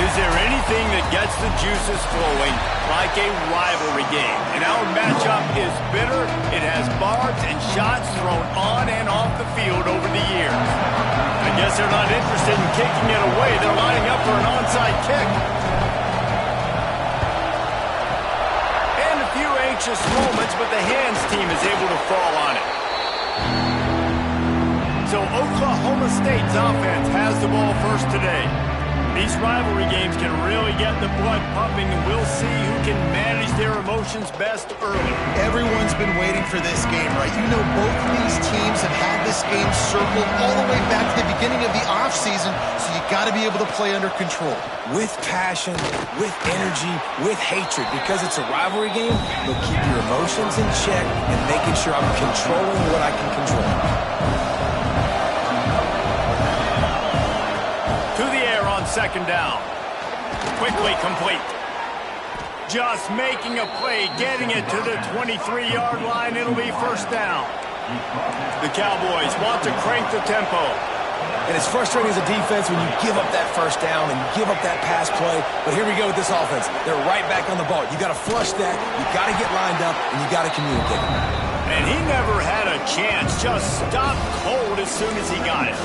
Is there anything that gets the juices flowing like a rivalry game? And our matchup is bitter. It has barbs and shots thrown on and off the field over the years. I guess they're not interested in kicking it away. They're lining up for an onside kick. And a few anxious moments, but the hands team is able to fall on it. So Oklahoma State's offense has the ball first today. These rivalry games can really get the blood pumping, and we'll see who can manage their emotions best early. Everyone's been waiting for this game, right? You know, both of these teams have had this game circled all the way back to the beginning of the offseason, so you got to be able to play under control. With passion, with energy, with hatred. Because it's a rivalry game, you'll keep your emotions in check and making sure I'm controlling what I can control. Second down. Quickly complete. Just making a play, getting it to the 23-yard line. It'll be first down. The Cowboys want to crank the tempo. And it's frustrating as a defense when you give up that first down and give up that pass play. But here we go with this offense. They're right back on the ball. You got to flush that. You got to get lined up, and you got to communicate. And he never had a chance. Just stopped cold as soon as he got it.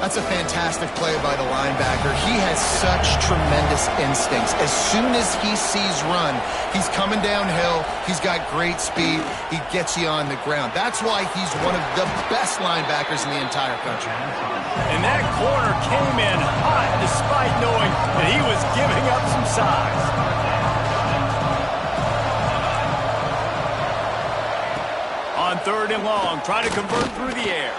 That's a fantastic play by the linebacker. He has such tremendous instincts. As soon as he sees run, he's coming downhill. He's got great speed. He gets you on the ground. That's why he's one of the best linebackers in the entire country. And that corner came in hot despite knowing that he was giving up some size. On third and long, trying to convert through the air.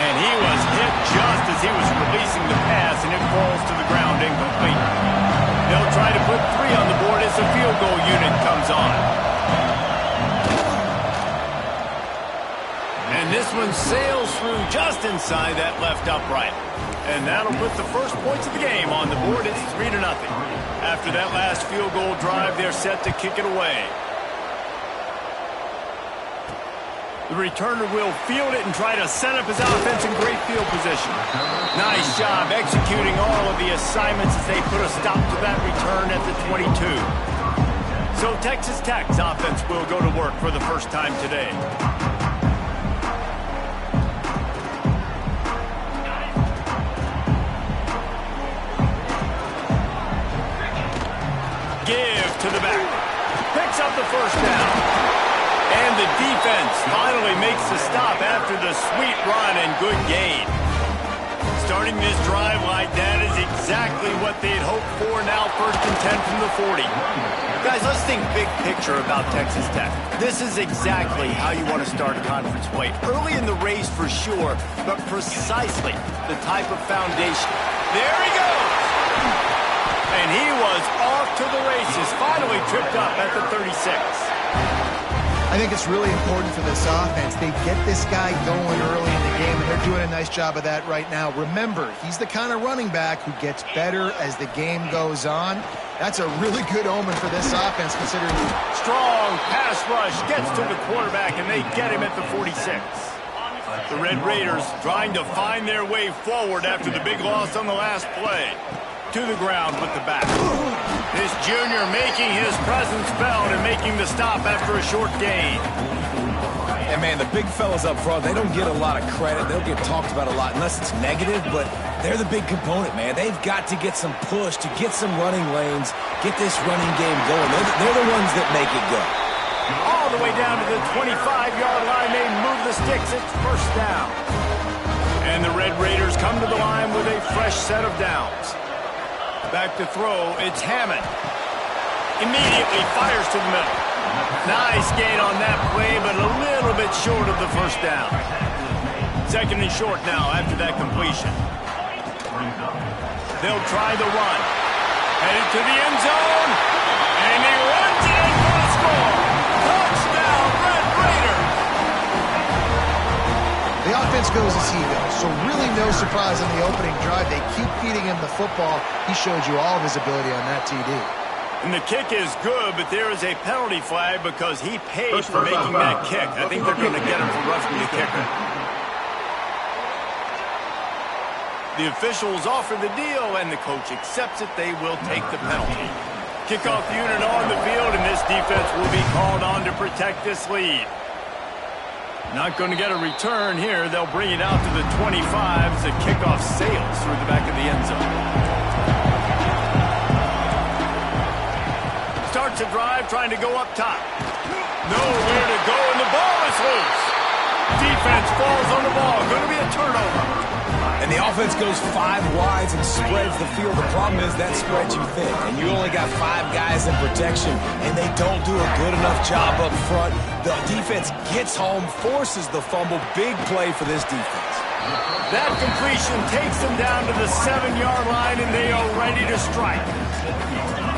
And he was hit just as he was releasing the pass, and it falls to the ground incomplete. They'll try to put 3 on the board as the field goal unit comes on. And this one sails through just inside that left upright. And that'll put the first points of the game on the board. It's 3-0. After that last field goal drive, they're set to kick it away. The returner will field it and try to set up his offense in great field position. Nice job executing all of the assignments as they put a stop to that return at the 22. So Texas Tech's offense will go to work for the first time today. Give to the back. Picks up the first down. And the defense finally makes the stop after the sweet run and good gain. Starting this drive like that is exactly what they'd hoped for. Now first and 10 from the 40. Guys, let's think big picture about Texas Tech. This is exactly how you want to start a conference play. Early in the race for sure, but precisely the type of foundation. There he goes! And he was off to the races, finally tripped up at the 36. I think it's really important for this offense. They get this guy going early in the game, and they're doing a nice job of that right now. Remember, he's the kind of running back who gets better as the game goes on. That's a really good omen for this offense, considering strong pass rush gets to the quarterback, and they get him at the 46. The Red Raiders trying to find their way forward after the big loss on the last play. To the ground with the back. This junior making his presence felt and making the stop after a short gain. And, man, the big fellas up front, they don't get a lot of credit. They'll get talked about a lot unless it's negative, but they're the big component, man. They've got to get some push, to get some running lanes, get this running game going. They're the ones that make it go. All the way down to the 25-yard line. They move the sticks. It's first down. And the Red Raiders come to the line with a fresh set of downs. Back to throw, it's Hammond. Immediately fires to the middle. Nice gain on that play, but a little bit short of the first down. Second and short now after that completion. They'll try the run. Headed to the end zone. And he runs it in for the score. Touchdown, Red Raiders. the offense goes as he goes. So really no surprise on the opening drive. They keep feeding him the football. He showed you all of his ability on that TD. And the kick is good, but there is a penalty flag because he paid for making that kick. I think they're going to get him for roughing the kicker. The officials offer the deal, and the coach accepts it. They will take the penalty. Kickoff unit on the field, and this defense will be called on to protect this lead. Not going to get a return here. They'll bring it out to the 25 as the kickoff sails through the back of the end zone. Starts a drive, trying to go up top. Nowhere to go, and the ball is loose. Defense falls on the ball. Going to be a turnover. And the offense goes 5 wides and spreads the field. The problem is that spreads you thin, and you only got 5 guys in protection, and they don't do a good enough job up front. The defense gets home, forces the fumble. Big play for this defense. That completion takes them down to the 7-yard line, and they are ready to strike.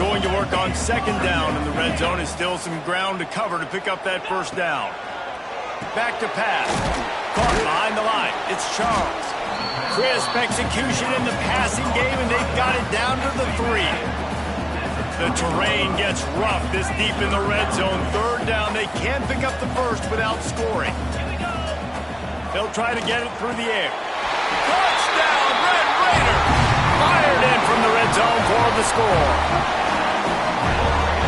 Going to work on second down, and the red zone is still some ground to cover to pick up that first down. Back to pass. Caught behind the line. It's Charles. Crisp execution in the passing game, and they've got it down to the 3. The terrain gets rough this deep in the red zone. Third down, they can pick up the first without scoring. They'll try to get it through the air. Touchdown, Red Raiders! Fired in from the red zone for the score.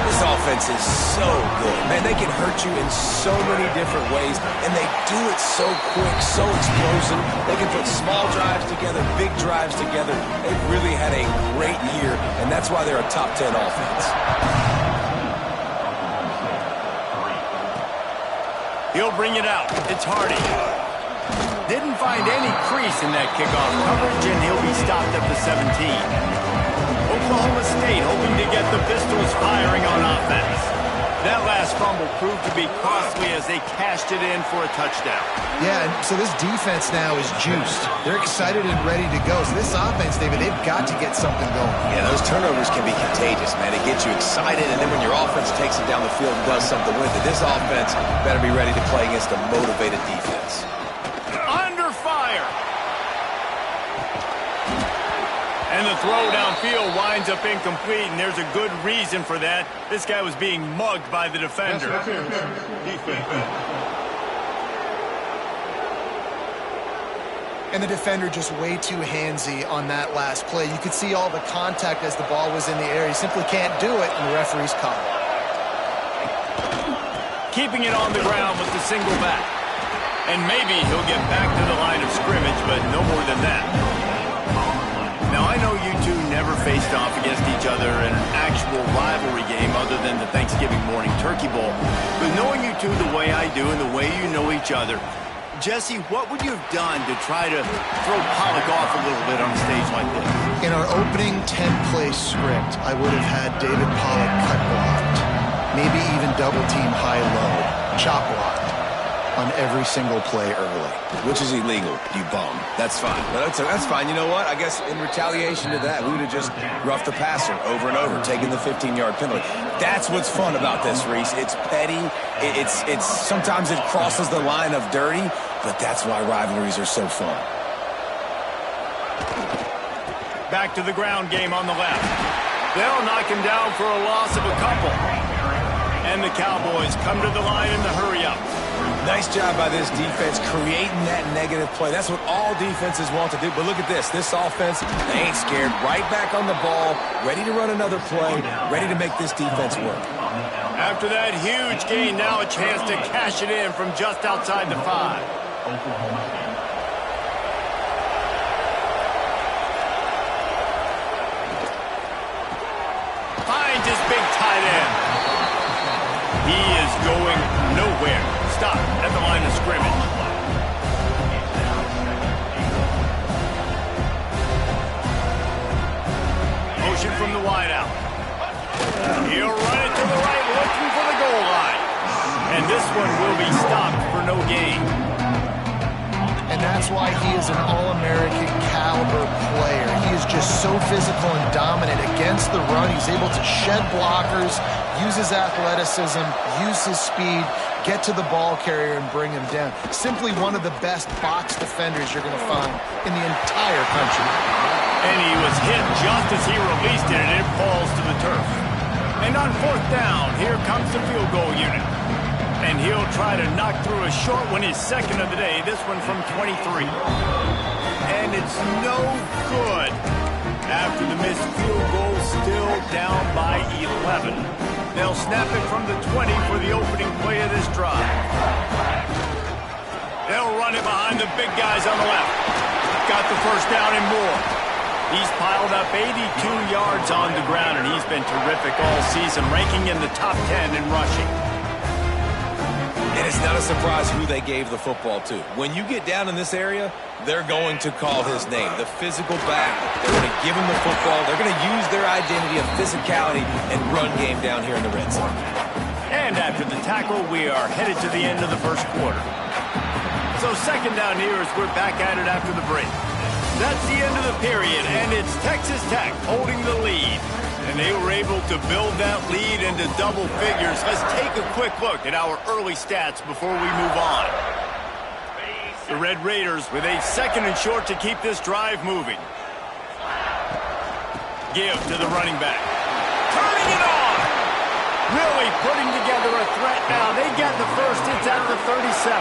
This offense is so good. Man, they can hurt you in so many different ways, and they do it so quick, so explosive. They can put small drives together, big drives together. They've really had a great year, and that's why they're a top 10 offense. He'll bring it out. It's Hardy. Didn't find any crease in that kickoff coverage, and he'll be stopped at the 17. Oklahoma State hoping to get the Pistols firing on offense. That last fumble proved to be costly as they cashed it in for a touchdown. Yeah, and so this defense now is juiced. They're excited and ready to go. So this offense, David, they've got to get something going. Yeah, those turnovers can be contagious, man. It gets you excited, and then when your offense takes it down the field and does something with it, this offense better be ready to play against a motivated defense. Under fire. And the throw downfield winds up incomplete, and there's a good reason for that. This guy was being mugged by the defender. And the defender just way too handsy on that last play. You could see all the contact as the ball was in the air. He simply can't do it, and the referee's caught it. Keeping it on the ground with the single back. And maybe he'll get back to the line of scrimmage, but no more than that. Now, I know you two never faced off against each other in an actual rivalry game other than the Thanksgiving morning turkey bowl. But knowing you two the way I do and the way you know each other, Jesse, what would you have done to try to throw Pollock off a little bit on a stage like this? In our opening 10-play script, I would have had David Pollock cut blocked. Maybe even double-team high-low, chop blocked on every single play early. Which is illegal, you bum. That's fine. But that's fine. You know what? I guess in retaliation to that, we would have just roughed the passer over and over, taking the 15-yard penalty. That's what's fun about this, Reese. It's petty. It's sometimes it crosses the line of dirty, but that's why rivalries are so fun. Back to the ground game on the left. They'll knock him down for a loss of a couple. And the Cowboys come to the line in the hurry-up. Nice job by this defense creating that negative play. That's what all defenses want to do. But look at this. This offense, they ain't scared. Right back on the ball, ready to run another play, ready to make this defense work. After that huge gain, now a chance to cash it in from just outside the 5. Finds his big tight end. He is going nowhere. Stop at the line of scrimmage. Motion from the wideout. He'll run it to the right, looking for the goal line. And this one will be stopped for no gain. And that's why he is an All-American caliber player. He is just so physical and dominant against the run. He's able to shed blockers, use his athleticism, use his speed, get to the ball carrier and bring him down. Simply one of the best box defenders you're going to find in the entire country. And he was hit just as he released it, and it falls to the turf. And on fourth down, here comes the field goal unit. And he'll try to knock through a short one, his second of the day, this one from 23. and it's no good. After the missed field goal, still down by 11. They'll snap it from the 20 for the opening play of this drive. They'll run it behind the big guys on the left. Got the first down and more. He's piled up 82 yards on the ground, and he's been terrific all season, ranking in the top 10 in rushing. And it's not a surprise who they gave the football to. When you get down in this area, they're going to call his name, the physical back. They're going to give him the football. They're going to use their identity of physicality and run game down here in the red zone. And after the tackle, we are headed to the end of the first quarter. So second down here as we're back at it after the break. That's the end of the period, and it's Texas Tech holding the lead. And they were able to build that lead into double figures. Let's take a quick look at our early stats before we move on. The Red Raiders with a second and short to keep this drive moving. Give to the running back. Turning it on! Really putting together a threat now. They get the first. It's at the 37.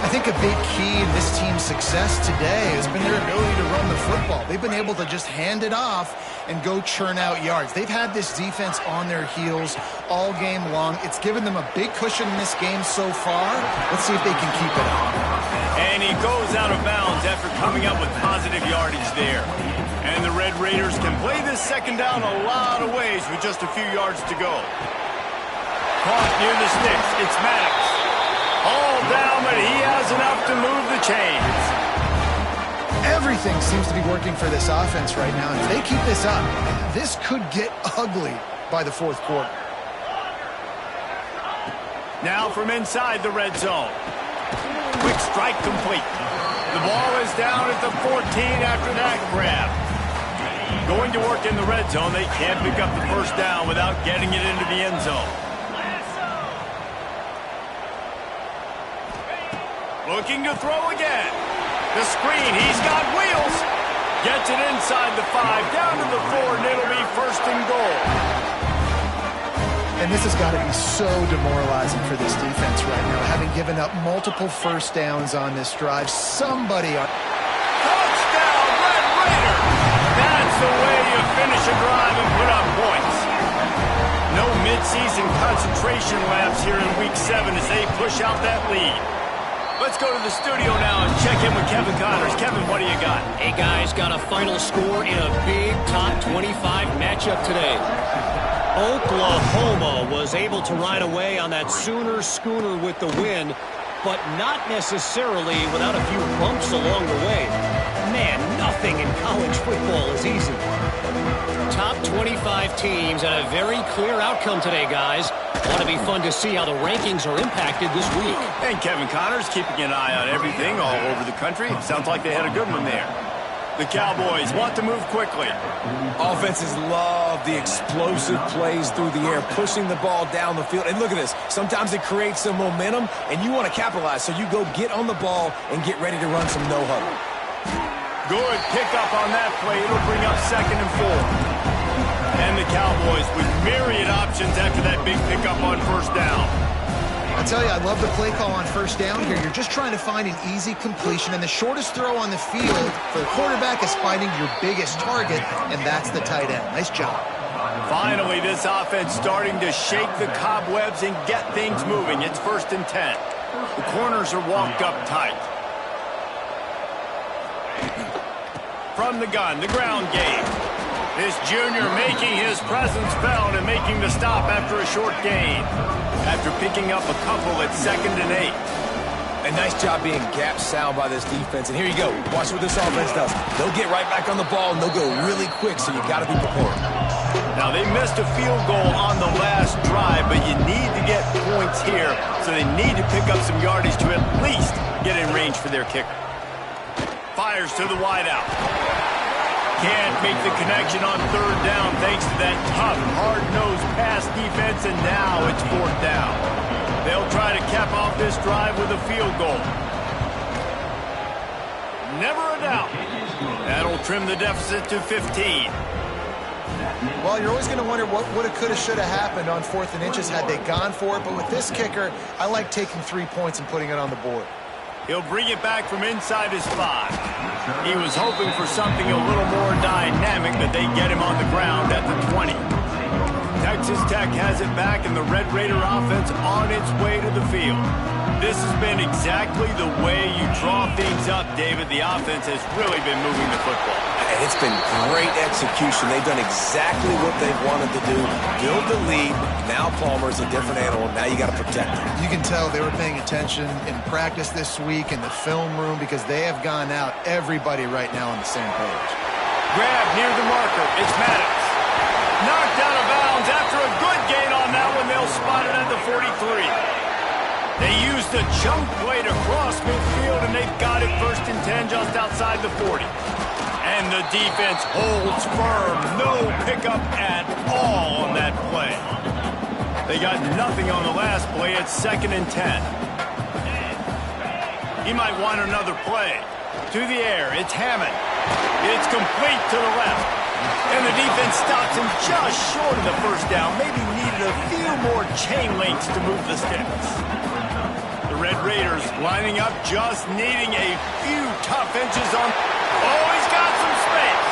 I think a big key in this team's success today has been their ability to run the football. They've been able to just hand it off and go churn out yards. They've had this defense on their heels all game long. It's given them a big cushion in this game so far. Let's see if they can keep it up. And he goes out of bounds after coming up with positive yardage there. And the Red Raiders can play this second down a lot of ways with just a few yards to go. Caught near the sticks. It's Maddox. All down, but he has enough to move the chains. Everything seems to be working for this offense right now. And if they keep this up, this could get ugly by the fourth quarter. Now from inside the red zone. Quick strike complete. The ball is down at the 14 after that grab. Going to work in the red zone. They can't pick up the first down without getting it into the end zone. Looking to throw again. The screen, he's got wheels. Gets it inside the 5, down to the 4, and it'll be first and goal. And this has got to be so demoralizing for this defense right now, having given up multiple first downs on this drive. Somebody on... Touchdown, Red Raiders! That's the way you finish a drive and put up points. No midseason concentration lapse here in Week 7 as they push out that lead. Let's go to the studio now and check in with Kevin Connors. Kevin, what do you got? Hey, guys, got a final score in a big top 25 matchup today. Oklahoma was able to ride away on that Sooner schooner with the win, but not necessarily without a few bumps along the way. Man, nothing in college football is easy. Top 25 teams and a very clear outcome today, guys. Ought to be fun to see how the rankings are impacted this week. And Kevin Connors keeping an eye on everything all over the country. Sounds like they had a good one there. The Cowboys want to move quickly. Offenses love the explosive plays through the air, pushing the ball down the field. And look at this. Sometimes it creates some momentum, and you want to capitalize. So you go get on the ball and get ready to run some no-huddle. Good pickup on that play. It'll bring up second and 4. And the Cowboys with myriad options after that big pickup on first down. I tell you, I love the play call on first down here. You're just trying to find an easy completion, and the shortest throw on the field for the quarterback is finding your biggest target, and that's the tight end. Nice job. Finally, this offense starting to shake the cobwebs and get things moving. It's first and 10. The corners are walked up tight. From the gun, the ground game. This junior making his presence felt and making the stop after a short gain. After picking up a couple at 2nd and 8. A nice job being gap sound by this defense. And here you go. Watch what this offense does. They'll get right back on the ball, and they'll go really quick, so you got to be prepared. Now, they missed a field goal on the last drive, but you need to get points here, so they need to pick up some yardage to at least get in range for their kicker. Fires to the wideout. Can't make the connection on third down thanks to that tough, hard-nosed pass defense, and now it's fourth down. They'll try to cap off this drive with a field goal. Never a doubt. That'll trim the deficit to 15. Well, you're always going to wonder what woulda, coulda, shoulda happened on 4th and inches had they gone for it. But with this kicker, I like taking 3 points and putting it on the board. He'll bring it back from inside his 5. He was hoping for something a little more dynamic, but they get him on the ground at the 20. Texas Tech has it back, and the Red Raider offense on its way to the field. This has been exactly the way you draw things up, David. The offense has really been moving the football. And it's been great execution. They've done exactly what they've wanted to do. Build the lead. Now Palmer's a different animal. Now you got to protect him. You can tell they were paying attention in practice this week in the film room because they have gone out, everybody right now on the same page. Grab near the marker. It's Maddox. Knocked out of bounds after a good gain on that one. They'll spot it at the 43. They used a chunk play to cross midfield, and they've got it 1st and 10 just outside the 40. And the defense holds firm. No pickup at all on that play. They got nothing on the last play. It's 2nd and 10. He might want another play. To the air, it's Hammond. It's complete to the left. And the defense stops him just short of the 1st down. Maybe needed a few more chain links to move the sticks. The Red Raiders lining up, just needing a few tough inches on. Oh, he's got some space.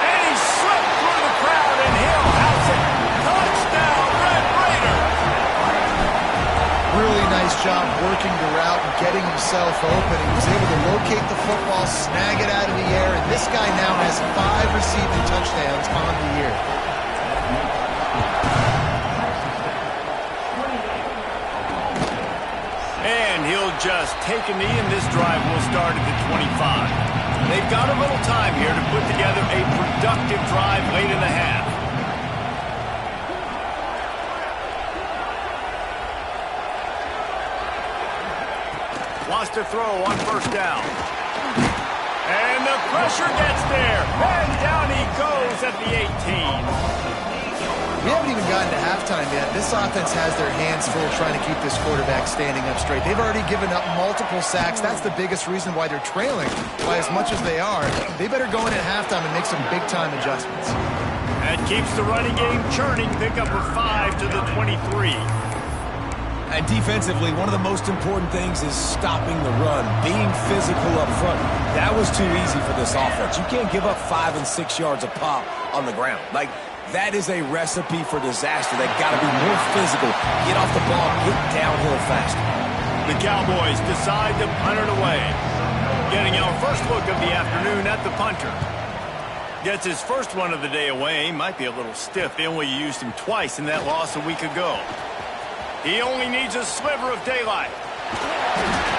And he slipped through the crowd, and Hill house it. Touchdown, Red Raiders. Really nice job working the route and getting himself open. He was able to locate the football, snag it out of the air, and this guy now has 5 receiving touchdowns on the year. And he'll just take a knee, and this drive will start at the 25. They've got a little time here to put together a productive drive late in the half. Lost a throw on 1st down. And the pressure gets there. And down he goes at the 18. We haven't even gotten to halftime yet. This offense has their hands full trying to keep this quarterback standing up straight. They've already given up multiple sacks. That's the biggest reason why they're trailing by as much as they are. They better go in at halftime and make some big-time adjustments. That keeps the running game churning. Pick up a 5 to the 23. And defensively, one of the most important things is stopping the run, being physical up front. That was too easy for this offense. You can't give up 5 and 6 yards a pop on the ground. Like, that is a recipe for disaster. They've got to be more physical, get off the ball, get downhill faster. The Cowboys decide to punt it away. Getting our first look of the afternoon at the punter. Gets his first one of the day away. Might be a little stiff. They only used him twice in that loss a week ago. He only needs a sliver of daylight.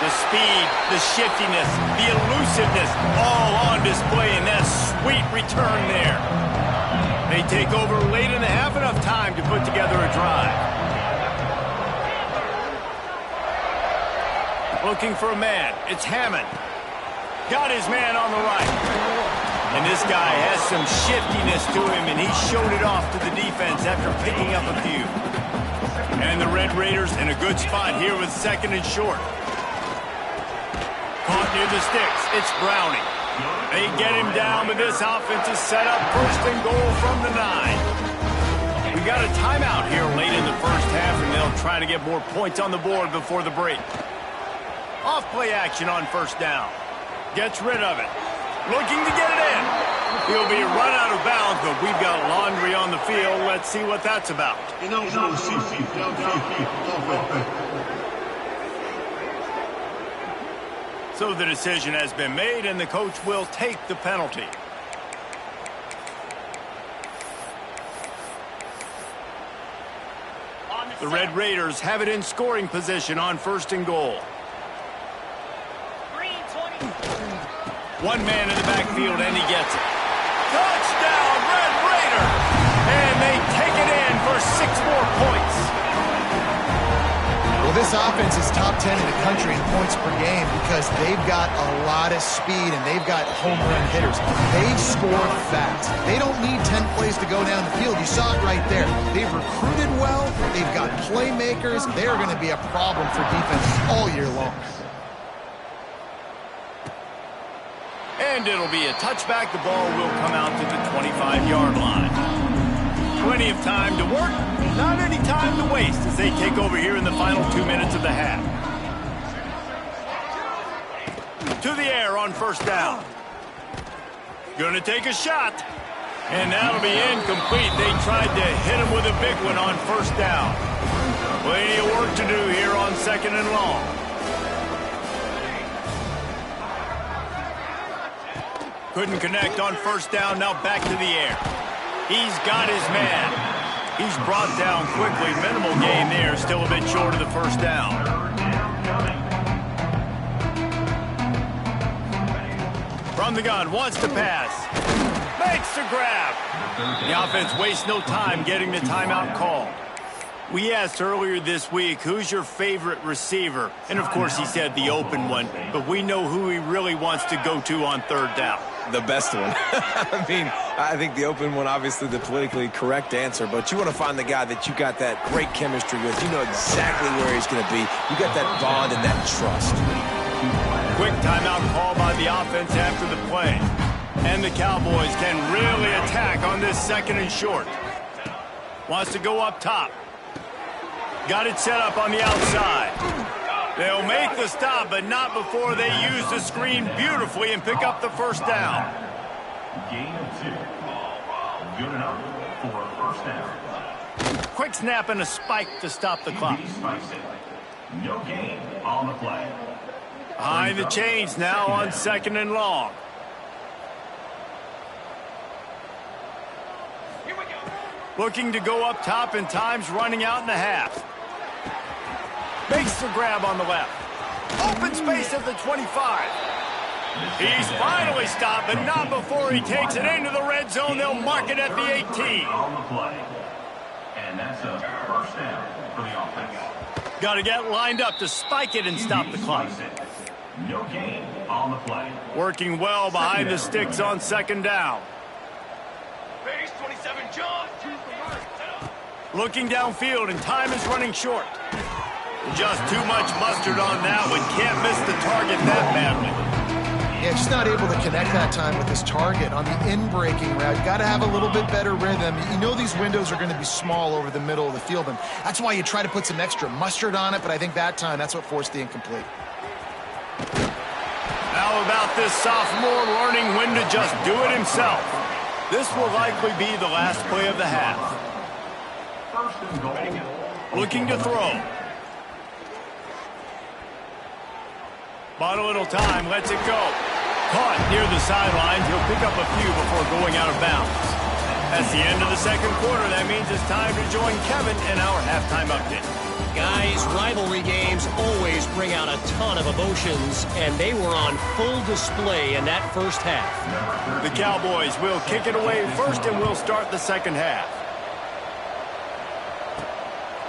The speed, the shiftiness, the elusiveness, all on display in that sweet return there. They take over late in the half, enough time to put together a drive. Looking for a man. It's Hammond. Got his man on the right. And this guy has some shiftiness to him, and he showed it off to the defense after picking up a few. And the Red Raiders in a good spot here with 2nd and short. Caught near the sticks. It's Browning. They get him down, but this offense is set up 1st and goal from the 9. We got a timeout here late in the 1st half, and they'll try to get more points on the board before the break. Off-play action on 1st down. Gets rid of it. Looking to get it in. He'll be run out of bounds, but we've got laundry on the field. Let's see what that's about. So the decision has been made, and the coach will take the penalty. The Red Raiders have it in scoring position on 1st and goal. One man in the backfield, and he gets it. Touchdown, Red Raiders! And they take it in for 6 more points. Well, this offense is top 10 in the country in points per game because they've got a lot of speed and they've got home run hitters. They score fast. They don't need 10 plays to go down the field. You saw it right there. They've recruited well. They've got playmakers. They're going to be a problem for defenses all year long. And it'll be a touchback. The ball will come out to the 25-yard line. Plenty of time to work, not any time to waste as they take over here in the final 2 minutes of the half. To the air on first down. Gonna take a shot. And that'll be incomplete. They tried to hit him with a big one on first down. Plenty of work to do here on second and long. Couldn't connect on first down. Now back to the air. He's got his man. He's brought down quickly. Minimal gain there. Still a bit short of the first down. From the gun. Wants to pass. Makes the grab. The offense wastes no time getting the timeout call. We asked earlier this week, who's your favorite receiver? And, of course, he said the open one. But we know who he really wants to go to on third down. The best one. I mean, I think the open one, obviously the politically correct answer, but you want to find the guy that you got that great chemistry with. You know exactly where he's going to be. You got that bond and that trust. Quick timeout call by the offense after the play. And the Cowboys can really attack on this second and short. Wants to go up top. Got it set up on the outside. They'll make the stop, but not before they use the screen beautifully and pick up the first down. Gain of 2. Good enough for a first down. Quick snap and a spike to stop the clock. No gain on the play. Behind the chains now on second and long. Looking to go up top, and time's running out in the half. Makes the grab on the left. Open space at the 25. He's finally stopped, but not before he takes it into the red zone. They'll mark it at the 18. On the play. And that's a first down for the offense. Got to get lined up to spike it and stop the clock. No gain on the play. Working well behind the sticks on second down. Base 27, John. Looking downfield, and time is running short. Just too much mustard on that one. Can't miss the target that badly. Yeah, just not able to connect that time with his target on the in-breaking route. Got to have a little bit better rhythm. You know these windows are going to be small over the middle of the field, and that's why you try to put some extra mustard on it, but I think that time, that's what forced the incomplete. How about this sophomore learning when to just do it himself? This will likely be the last play of the half. First and goal. Looking to throw. Bought a little time, lets it go. Caught near the sidelines. He'll pick up a few before going out of bounds. That's the end of the second quarter. That means it's time to join Kevin in our halftime update. Guys, rivalry games always bring out a ton of emotions, and they were on full display in that first half. The Cowboys will kick it away first, and we'll start the second half.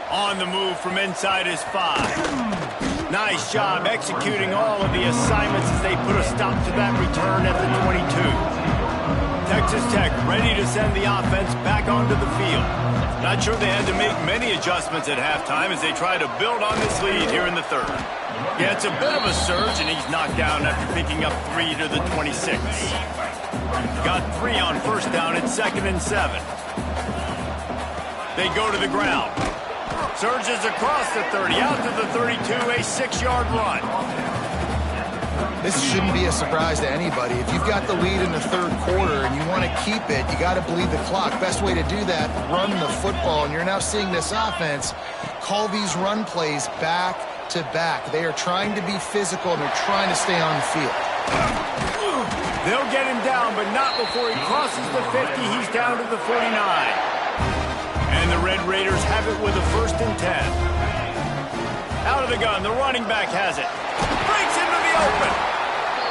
On the move from inside his 5. Nice job executing all of the assignments as they put a stop to that return at the 22. Texas Tech ready to send the offense back onto the field. Not sure they had to make many adjustments at halftime as they try to build on this lead here in the third. Yeah, it's a bit of a surge, and he's knocked down after picking up 3 to the 26. Got 3 on first down at 2nd and 7. They go to the ground. Surges across the 30, out to the 32, a 6-yard run. This shouldn't be a surprise to anybody. If you've got the lead in the third quarter and you want to keep it, you got to bleed the clock. Best way to do that, run the football. And you're now seeing this offense call these run plays back to back. They are trying to be physical, and they're trying to stay on the field. They'll get him down, but not before he crosses the 50. He's down to the 49. And the Red Raiders have it with a 1st and 10. Out of the gun, the running back has it. Breaks into the open.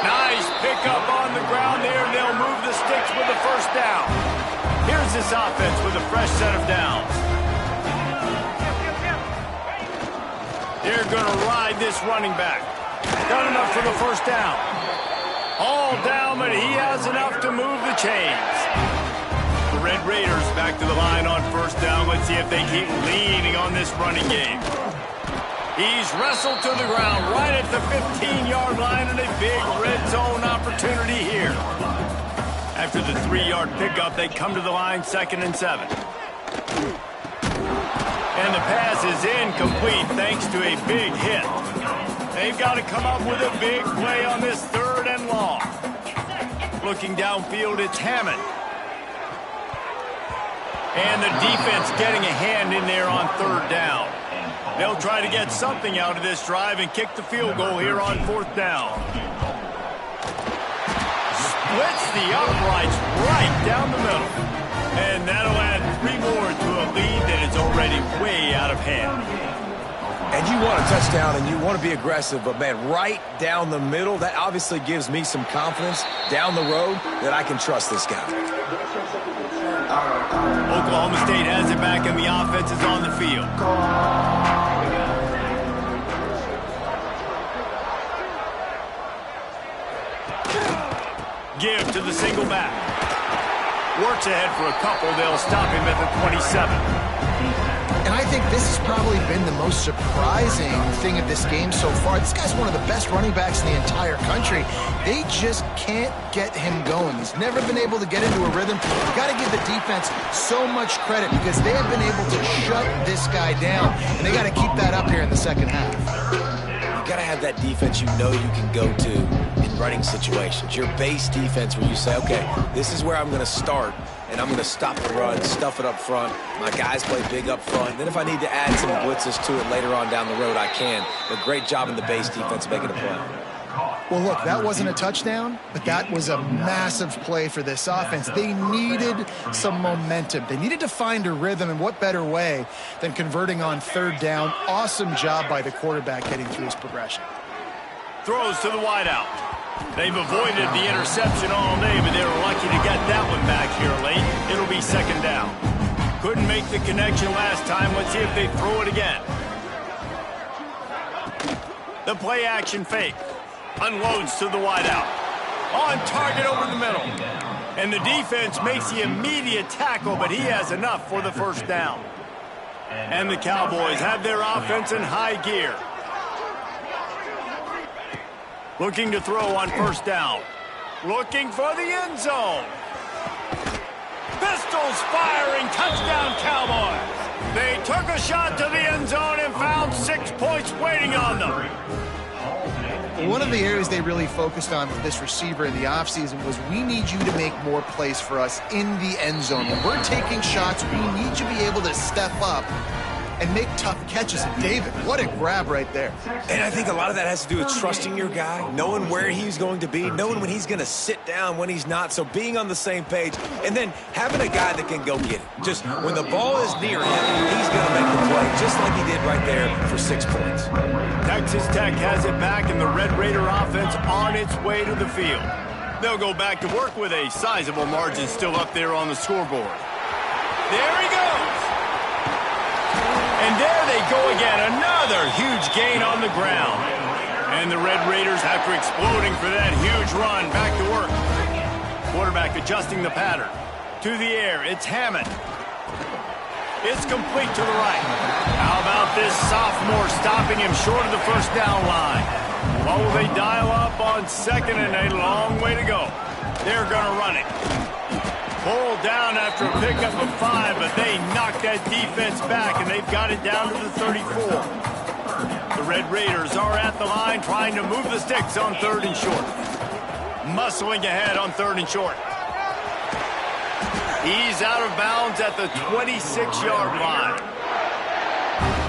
Nice pickup on the ground there. They'll move the sticks with the first down. Here's this offense with a fresh set of downs. They're going to ride this running back. Got enough for the first down. All down, but he has enough to move the chains. The Red Raiders back to the line on first down. Let's see if they keep leaning on this running game. He's wrestled to the ground right at the 15-yard line, and a big red zone opportunity here. After the 3-yard pickup, they come to the line 2nd and 7. And the pass is incomplete thanks to a big hit. They've got to come up with a big play on this third long. Looking downfield, it's Hammond. And the defense getting a hand in there on third down. They'll try to get something out of this drive and kick the field goal here on fourth down. Splits the uprights right down the middle. And that'll add 3 more to a lead that is already way out of hand. And you want a touchdown and you want to be aggressive, but, man, right down the middle, that obviously gives me some confidence down the road that I can trust this guy. Oklahoma State has it back, and the offense is on the field. Give to the single back. Works ahead for a couple. They'll stop him at the 27. And I think this has probably been the most surprising thing of this game so far. This guy's one of the best running backs in the entire country. They just can't get him going. He's never been able to get into a rhythm. You've got to give the defense so much credit because they have been able to shut this guy down, and they got to keep that up here in the second half. You got to have that defense you know you can go to in running situations. Your base defense where you say, okay, this is where I'm going to start, and I'm going to stop the run, stuff it up front. My guys play big up front. Then if I need to add some blitzes to it later on down the road, I can. But great job in the base defense making a play. Well, look, that wasn't a touchdown, but that was a massive play for this offense. They needed some momentum. They needed to find a rhythm, and what better way than converting on third down. Awesome job by the quarterback getting through his progression. Throws to the wideout. They've avoided the interception all day, but they were lucky to get that one back here late. It'll be second down. Couldn't make the connection last time. Let's see if they throw it again. The play action fake. Unloads to the wideout. On target over the middle. And the defense makes the immediate tackle, but he has enough for the first down. And the Cowboys have their offense in high gear. Looking to throw on first down. Looking for the end zone. Pistols firing. Touchdown, Cowboys. They took a shot to the end zone and found 6 points waiting on them. One of the areas they really focused on with this receiver in the offseason was we need you to make more plays for us in the end zone. When we're taking shots, we need you to be able to step up and make tough catches. And David, what a grab right there. And I think a lot of that has to do with trusting your guy, knowing where he's going to be, knowing when he's going to sit down, when he's not. So being on the same page, and then having a guy that can go get it. Just when the ball is near him, he's going to make the play, just like he did right there for 6 points. Texas Tech has it back, and the Red Raider offense on its way to the field. They'll go back to work with a sizable margin still up there on the scoreboard. There he goes. And there they go again, another huge gain on the ground. And the Red Raiders, after exploding for that huge run, back to work. Quarterback adjusting the pattern. To the air, it's Hammond. It's complete to the right. How about this sophomore stopping him short of the first down line? What will they dial up on second, and a long way to go? They're going to run it. Pulled down after a pickup of 5, but they knocked that defense back, and they've got it down to the 34. The Red Raiders are at the line trying to move the sticks on third and short. Muscling ahead on third and short. He's out of bounds at the 26-yard line.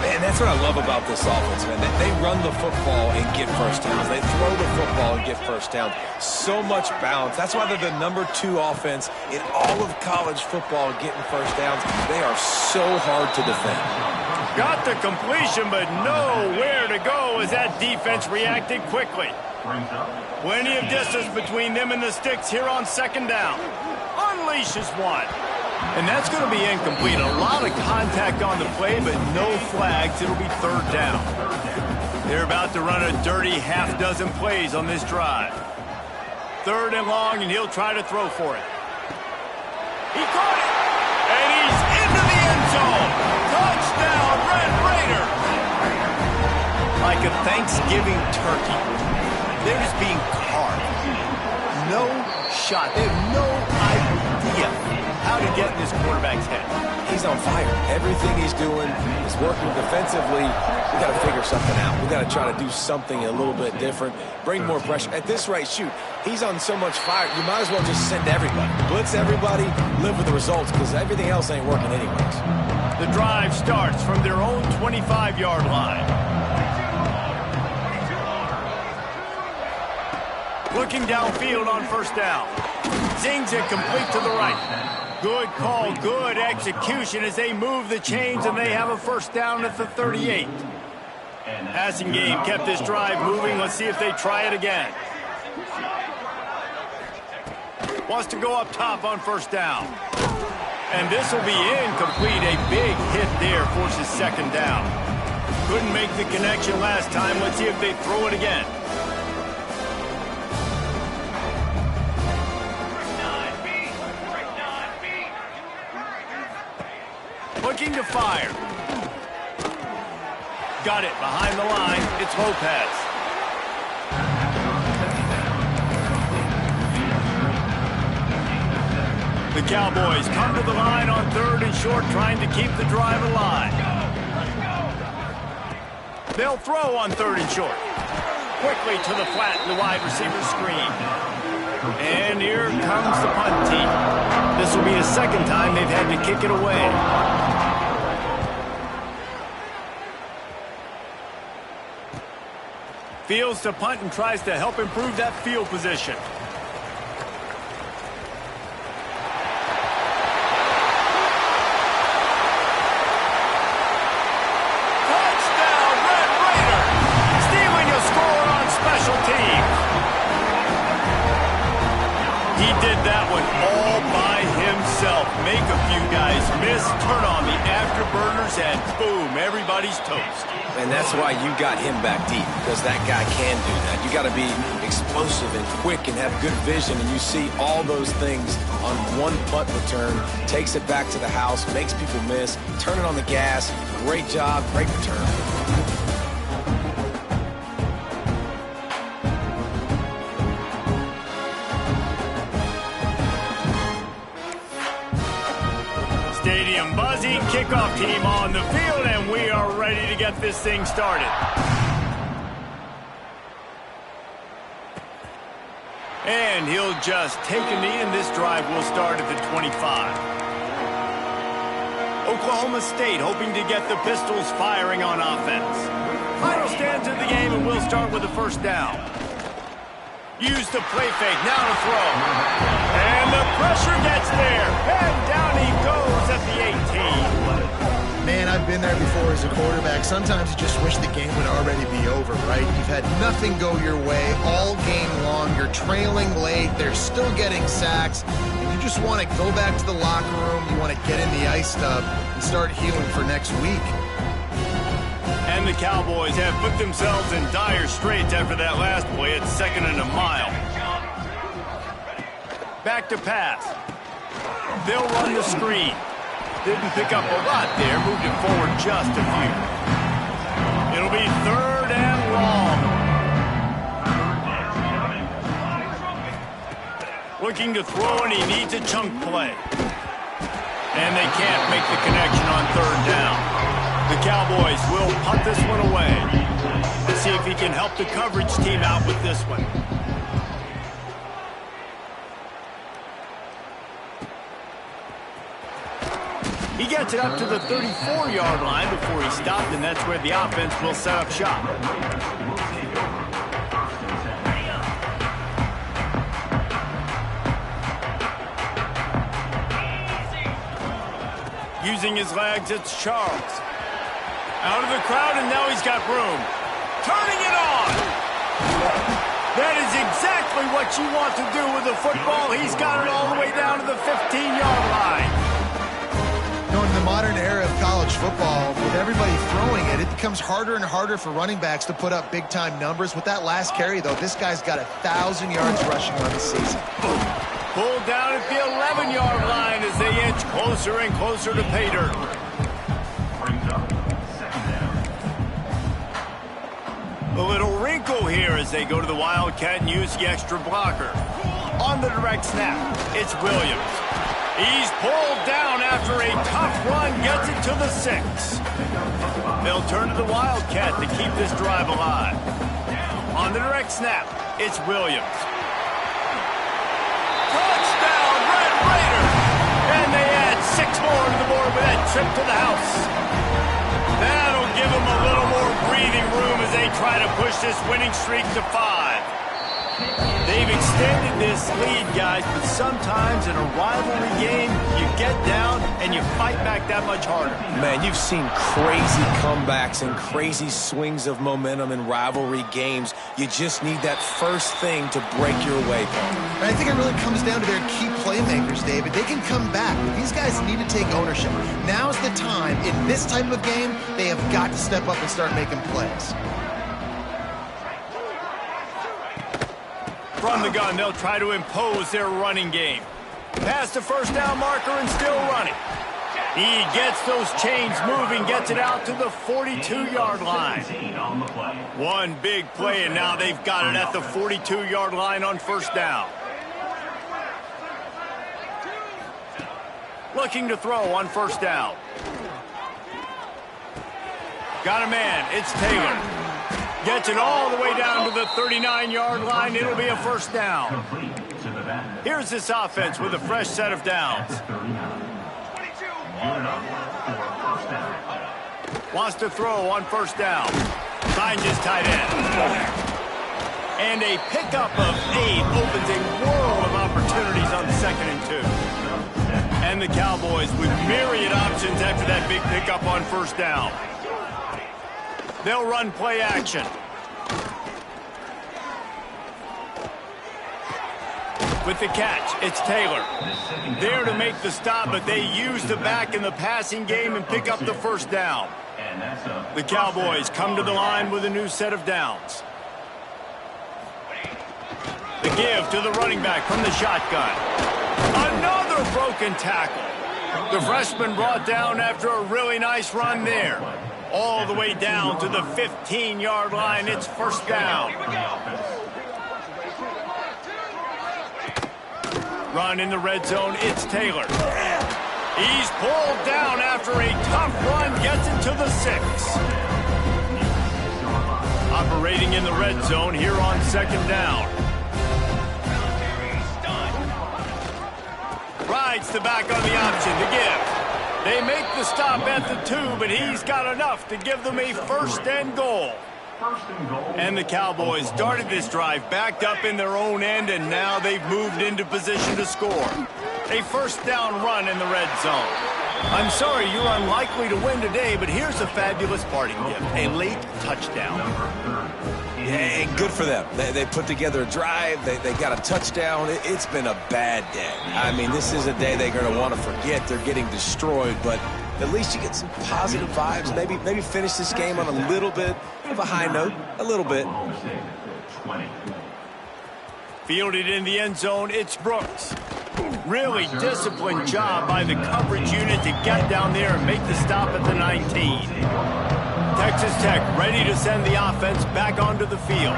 Man, that's what I love about this offense, man. They run the football and get first downs. They throw the football and get first downs. So much balance. That's why they're the #2 offense in all of college football getting first downs. They are so hard to defend. Got the completion, but nowhere to go as that defense reacted quickly. Plenty of distance between them and the sticks here on second down. Unleashes one. And that's going to be incomplete. A lot of contact on the play, but no flags. It'll be third down. They're about to run a dirty half-dozen plays on this drive. Third and long, and he'll try to throw for it. He caught it! And he's into the end zone! Touchdown, Red Raider! Like a Thanksgiving turkey. They're just being carved. No shot. They have no idea how to get in this quarterback's head. He's on fire. Everything he's doing is working defensively. We got to figure something out. We got to try to do something a little bit different. Bring more pressure. At this rate, shoot, he's on so much fire. You might as well just send everybody. Blitz everybody, live with the results, because everything else ain't working anyways. The drive starts from their own 25-yard line. Looking downfield on first down. Zings it complete to the right. Good call, good execution as they move the chains, and they have a first down at the 38. Passing game kept this drive moving. Let's see if they try it again. Wants to go up top on first down. And this will be incomplete. A big hit there forces second down. Couldn't make the connection last time. Let's see if they throw it again. Looking to fire. Got it behind the line. It's Lopez. The Cowboys come to the line on 3rd and short, trying to keep the drive alive. They'll throw on 3rd and short. Quickly to the flat in the wide receiver screen. And here comes the punt team. This will be the second time they've had to kick it away. Fields to punt and tries to help improve that field position. Touchdown, Red Raider! Stealing a score on special teams. He did that one all by himself. Make a few guys miss, turn on the afterburners, and boom, everybody's toast. And that's why you got him back deep, because that guy can do that. You got to be explosive and quick and have good vision, and you see all those things on one punt return. Takes it back to the house, makes people miss, turn it on the gas. Great job, great return. Stadium buzzy, kickoff team on the field, and we are ready to get this thing started. And he'll just take a knee, and this drive will start at the 25. Oklahoma State hoping to get the Pistols firing on offense. Final stands of the game, and we'll start with the first down. Use the play fake, now to throw. And the pressure gets there. And down he goes at the 18. Man, I've been there before as a quarterback. Sometimes you just wish the game would already be over, right? You've had nothing go your way all game long. You're trailing late. They're still getting sacks. And you just want to go back to the locker room. You want to get in the ice tub and start healing for next week. And the Cowboys have put themselves in dire straits after that last play at 2nd and a mile. Back to pass. They'll run the screen. Didn't pick up a lot there. Moved it forward just a few. It'll be 3rd and long. Looking to throw, and he needs a chunk play. And they can't make the connection on 3rd down. The Cowboys will punt this one away. Let's see if he can help the coverage team out with this one. He gets it up to the 34-yard line before he stopped, and that's where the offense will set up shop. Using his legs, it's Charles. Out of the crowd, and now he's got room. Turning it on! That is exactly what you want to do with the football. He's got it all the way down to the 15-yard line. You know, in the modern era of college football, with everybody throwing it, it becomes harder and harder for running backs to put up big-time numbers. With that last carry, though, this guy's got 1,000 yards rushing on the season. Pulled down at the 11-yard line as they inch closer and closer to pay dirt. A little wrinkle here as they go to the Wildcat and use the extra blocker. On the direct snap, it's Williams. He's pulled down after a tough run, gets it to the 6. They'll turn to the Wildcat to keep this drive alive. On the direct snap, it's Williams. Touchdown, Red Raiders! And they add 6 more to the board with that trip to the house. That'll give them a little more breathing room as they try to push this winning streak to 5. They've extended this lead, guys, but sometimes in a rivalry game, you get down and you fight back that much harder. Man, you've seen crazy comebacks and crazy swings of momentum in rivalry games. You just need that first thing to break your way, Paul. And I think it really comes down to their key playmakers, David. They can come back, but these guys need to take ownership. Now's the time. In this type of game, they have got to step up and start making plays. From the gun, they'll try to impose their running game. Past the first down marker and still running. He gets those chains moving, gets it out to the 42-yard line. One big play, and now they've got it at the 42-yard line on first down. Looking to throw on first down. Got a man, it's Taylor. Gets it all the way down to the 39-yard line. It'll be a first down. Here's this offense with a fresh set of downs. Wants to throw on first down. Finds his tight end. And a pickup of 8 opens a world of opportunities on 2nd and 2. And the Cowboys with myriad options after that big pickup on first down. They'll run play action. With the catch, it's Taylor. There to make the stop, but they use the back in the passing game and pick up the first down. The Cowboys come to the line with a new set of downs. The give to the running back from the shotgun. Another broken tackle. The freshman brought down after a really nice run there. All the way down to the 15-yard line. It's first down. Run in the red zone. It's Taylor. He's pulled down after a tough run. Gets it to the 6. Operating in the red zone here on second down. Rides the back on the option to give. They make the stop at the 2, but he's got enough to give them a first and goal. And the Cowboys started this drive backed up in their own end, and now they've moved into position to score. A first down run in the red zone. I'm sorry you're unlikely to win today, but here's a fabulous parting gift. A late touchdown. Yeah, and good for them. They put together a drive. They got a touchdown. It's been a bad day. I mean, this is a day they're going to want to forget. They're getting destroyed, but at least you get some positive vibes. Maybe finish this game on a little bit of a high note. A little bit. Fielded in the end zone, it's Brooks. Really disciplined job by the coverage unit to get down there and make the stop at the 19. Texas Tech ready to send the offense back onto the field.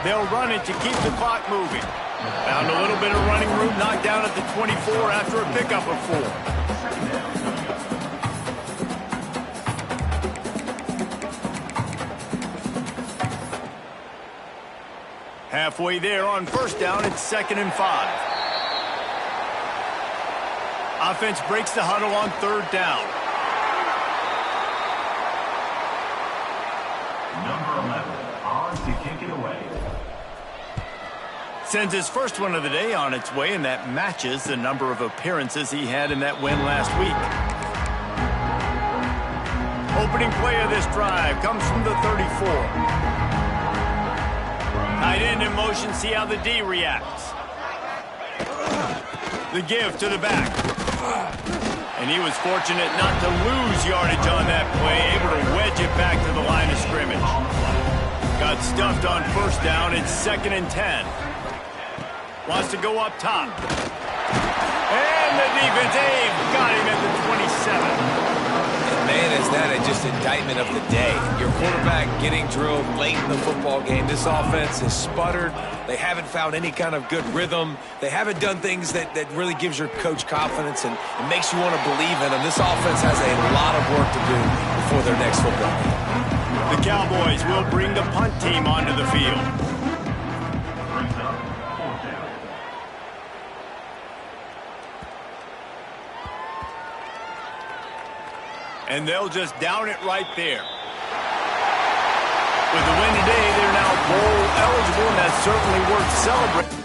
They'll run it to keep the clock moving. Found a little bit of running room, knocked down at the 24 after a pickup of 4. Halfway there on first down, it's 2nd and 5. Offense breaks the huddle on third down. Number 11 on to kick it away. Sends his first one of the day on its way, and that matches the number of appearances he had in that win last week. Opening play of this drive comes from the 34. Tight end in motion, see how the D reacts. The give to the back. And he was fortunate not to lose yardage on that play, able to wedge it back to the line of scrimmage. Got stuffed on first down, it's 2nd and 10. Wants to go up top. And the defense, got him at the 27. man, is that just indictment of the day? Your quarterback getting drilled late in the football game. This offense has sputtered. They haven't found any kind of good rhythm. They haven't done things that really gives your coach confidence and makes you want to believe in them. This offense has a lot of work to do before their next football game. The Cowboys will bring the punt team onto the field. Brings up 4th down. And they'll just down it right there. With the win today, they're now bowl eligible, and that's certainly worth celebrating.